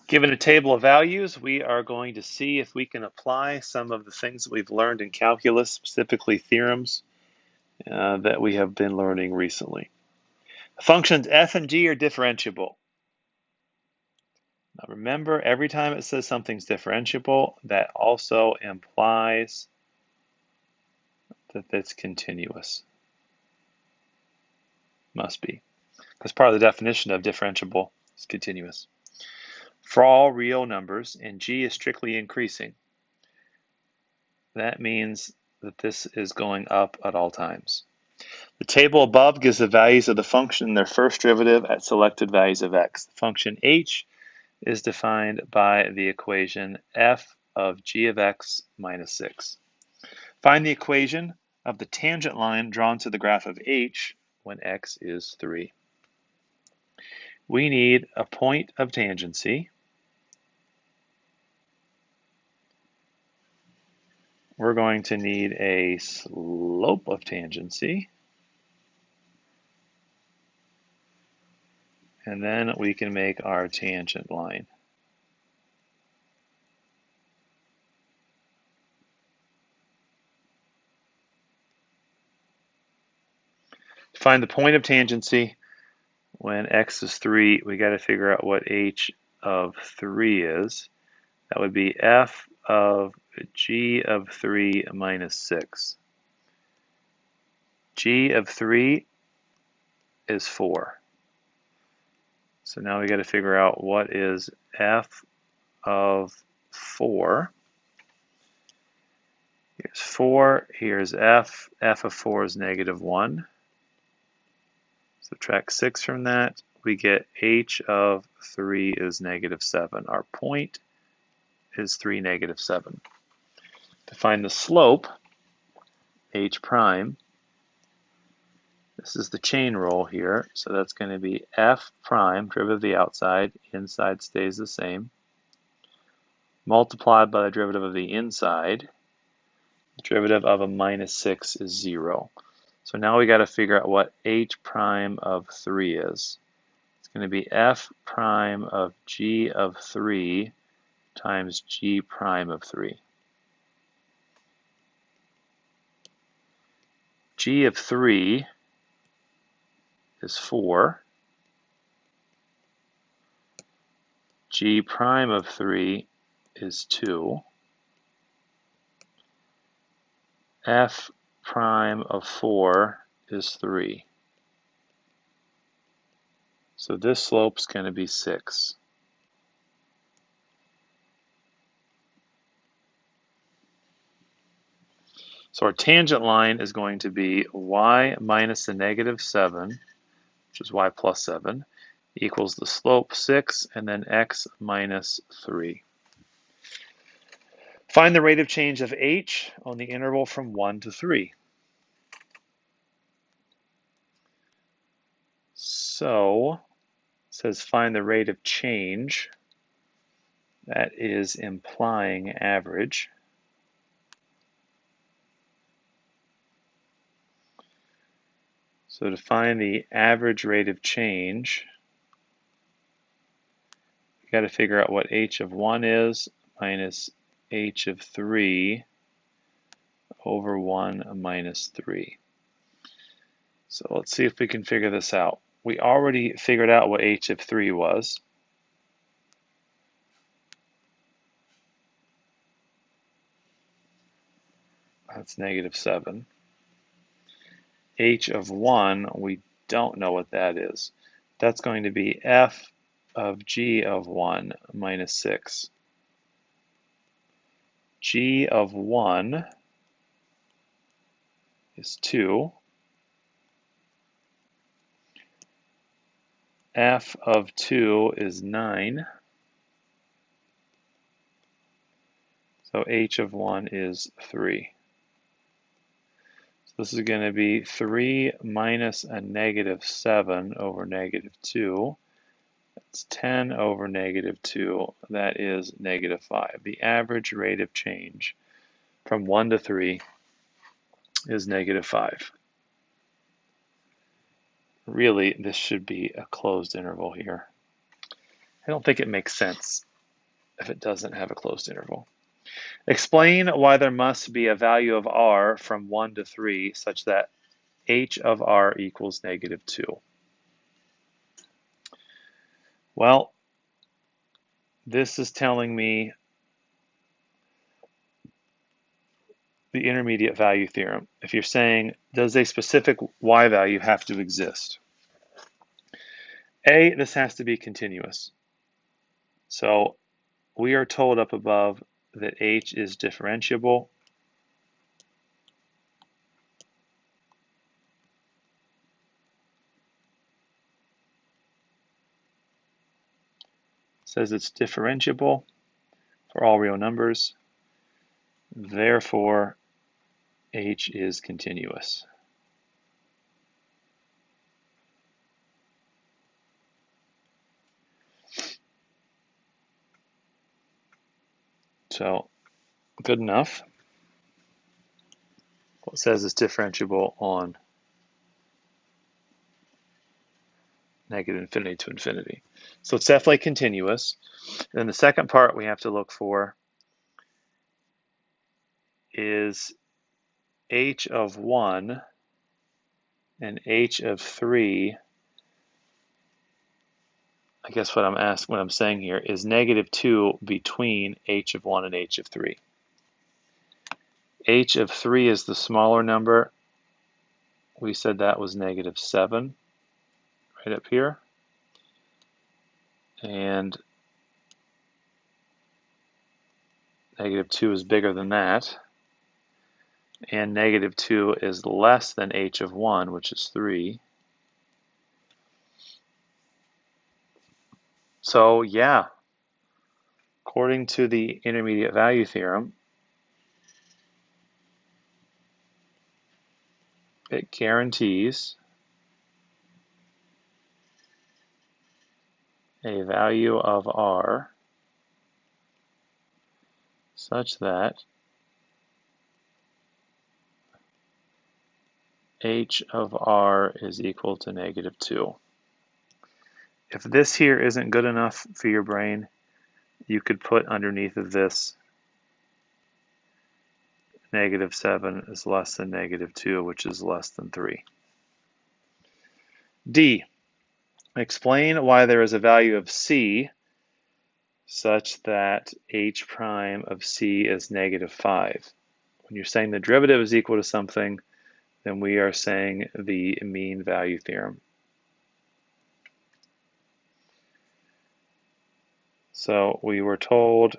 Given a table of values, we are going to see if we can apply some of the things that we've learned in calculus, specifically theorems, that we have been learning recently. The functions f and g are differentiable. Now remember, every time it says something's differentiable, that also implies that it's continuous. Must be, because part of the definition of differentiable is continuous. For all real numbers, and g is strictly increasing, that means that this is going up at all times. The table above gives the values of the function in their first derivative at selected values of x. The function h is defined by the equation f of g of x minus 6. Find the equation of the tangent line drawn to the graph of h when x is 3. We need a point of tangency. We're going to need a slope of tangency. And then we can make our tangent line. To find the point of tangency, when x is 3, we got to figure out what h of 3 is. That would be f of g of 3 minus 6. G of 3 is 4. So now we got to figure out what is f of 4. Here's 4, here's f. F of 4 is negative 1. Subtract 6 from that, we get h of 3 is negative 7. Our point is 3, negative 7. To find the slope, h prime, this is the chain rule here, so that's going to be f prime, derivative of the outside, inside stays the same, multiplied by the derivative of the inside. The derivative of a minus 6 is 0. So now we got to figure out what h prime of 3 is. It's going to be f prime of g of 3 times g prime of 3. G of 3 is 4. G prime of 3 is 2. F prime of 4 is 3. So this slope's going to be 6. So our tangent line is going to be y minus the negative 7, which is y plus 7, equals the slope 6, and then x minus 3. Find the rate of change of h on the interval from 1 to 3. So it says find the rate of change. That is implying average. So to find the average rate of change, we got to figure out what h of 1 is minus h of 3 over 1 minus 3. So let's see if we can figure this out. We already figured out what h of 3 was. That's negative 7. H of 1, we don't know what that is. That's going to be f of g of 1 minus 6. G of 1 is 2. F of 2 is 9. So h of 1 is 3. So this is going to be 3 minus a negative 7 over negative 2. That's 10 over negative 2. That is negative 5. The average rate of change from 1 to 3 is negative 5. Really, this should be a closed interval here. I don't think it makes sense if it doesn't have a closed interval. Explain why there must be a value of r from 1 to 3 such that h of r equals -2. Well, this is telling me the intermediate value theorem. If you're saying, does a specific y value have to exist? A, this has to be continuous. So we are told up above that h is differentiable. It says it's differentiable for all real numbers. Therefore, h is continuous. So, good enough. Well, it says it's differentiable on -infinity to infinity. So it's definitely continuous. And then the second part we have to look for is h of 1 and h of 3. I guess what I'm saying here is -2 between h of 1 and h of 3. H of 3 is the smaller number. We said that was -7 right up here. And -2 is bigger than that. And -2 is less than h of 1, which is 3. So yeah, according to the intermediate value theorem, it guarantees a value of r such that h of r is equal to -2. If this here isn't good enough for your brain, you could put underneath of this -7 is less than -2, which is less than 3. D, explain why there is a value of c such that h prime of c is -5. When you're saying the derivative is equal to something, then we are saying the mean value theorem. So we were told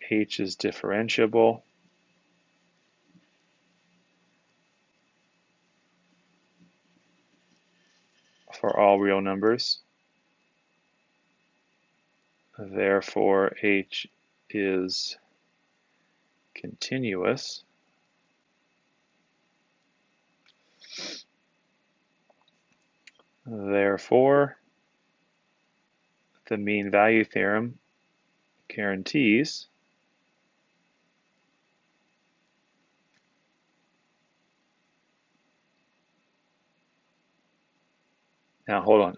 h is differentiable for all real numbers. Therefore, h is continuous. Therefore, the mean value theorem guarantees now hold on.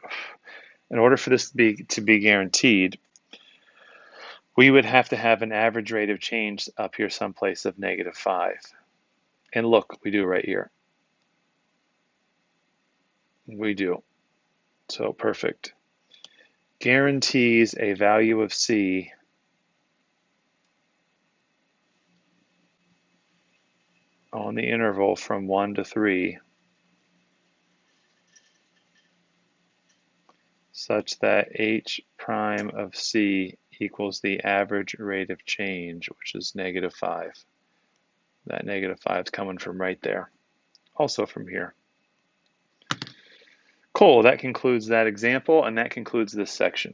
In order for this to be guaranteed, we would have to have an average rate of change up here someplace of -5. And look, we do right here. We do. So perfect. Guarantees a value of c on the interval from 1 to 3 such that h prime of c equals the average rate of change, which is -5. That -5 is coming from right there. Also from here. Cool, that concludes that example, and that concludes this section.